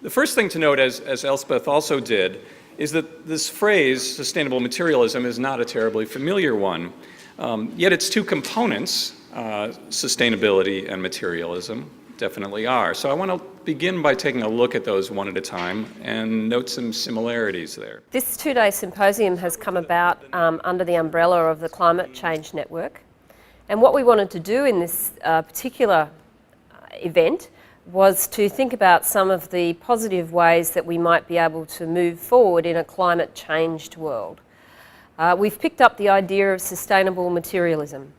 The first thing to note, as Elspeth also did, is that this phrase, sustainable materialism, is not a terribly familiar one. Yet its two components, sustainability and materialism, definitely are. So I want to begin by taking a look at those one at a time and note some similarities there. This two-day symposium has come about under the umbrella of the Climate Change Network. And what we wanted to do in this particular event was to think about some of the positive ways that we might be able to move forward in a climate-changed world. We've picked up the idea of sustainable materialism,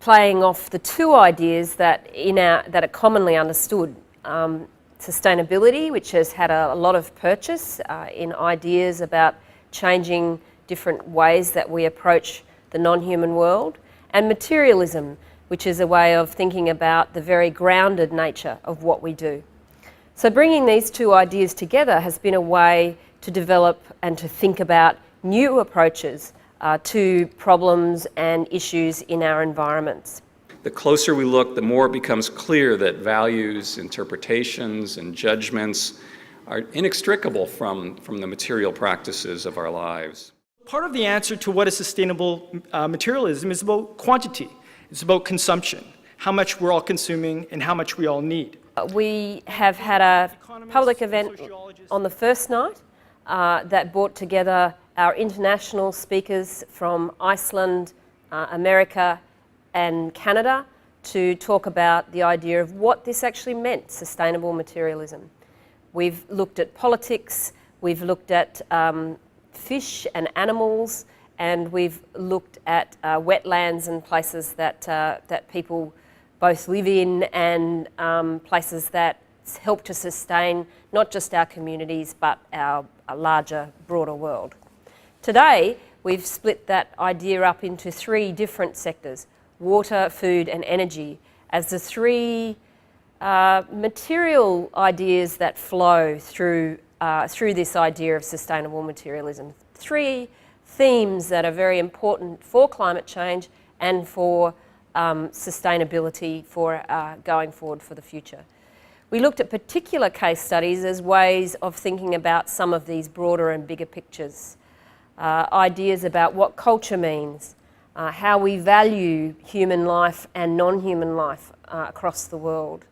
playing off the two ideas that are commonly understood. Sustainability, which has had a lot of purchase in ideas about changing different ways that we approach the non-human world, and materialism, which is a way of thinking about the very grounded nature of what we do. So bringing these two ideas together has been a way to develop and to think about new approaches to problems and issues in our environments. The closer we look, the more it becomes clear that values, interpretations, and judgments are inextricable from the material practices of our lives. Part of the answer to what is sustainable materialism is about quantity. It's about consumption, how much we're all consuming and how much we all need. We have had a public event on the first night that brought together our international speakers from Iceland, America and Canada to talk about the idea of what this actually meant, sustainable materialism. We've looked at politics, we've looked at fish and animals, and we've looked at wetlands and places that people both live in and places that help to sustain not just our communities but our larger, broader world. Today, we've split that idea up into three different sectors: water, food and energy, as the three material ideas that flow through this idea of sustainable materialism. Three themes that are very important for climate change and for sustainability for going forward for the future. We looked at particular case studies as ways of thinking about some of these broader and bigger pictures. Ideas about what culture means, how we value human life and non-human life across the world.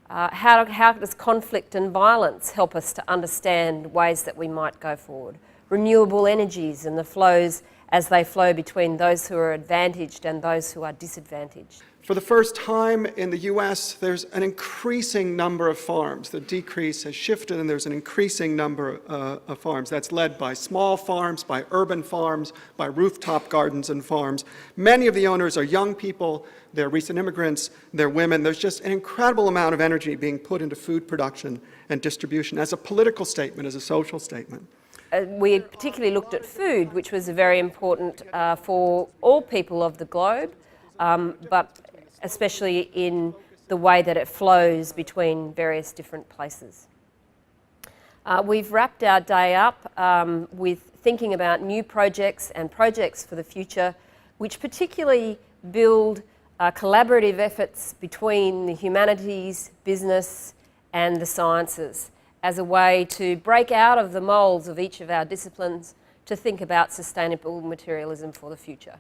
How does conflict and violence help us to understand ways that we might go forward? Renewable energies and the flows as they flow between those who are advantaged and those who are disadvantaged. For the first time in the US, there's an increasing number of farms. The decrease has shifted and there's an increasing number of farms. That's led by small farms, by urban farms, by rooftop gardens and farms. Many of the owners are young people, they're recent immigrants, they're women. There's just an incredible amount of energy being put into food production and distribution as a political statement, as a social statement. We particularly looked at food, which was very important for all people of the globe, but especially in the way that it flows between various different places. We've wrapped our day up with thinking about new projects and projects for the future, which particularly build collaborative efforts between the humanities, business and the sciences as a way to break out of the moulds of each of our disciplines to think about sustainable materialism for the future.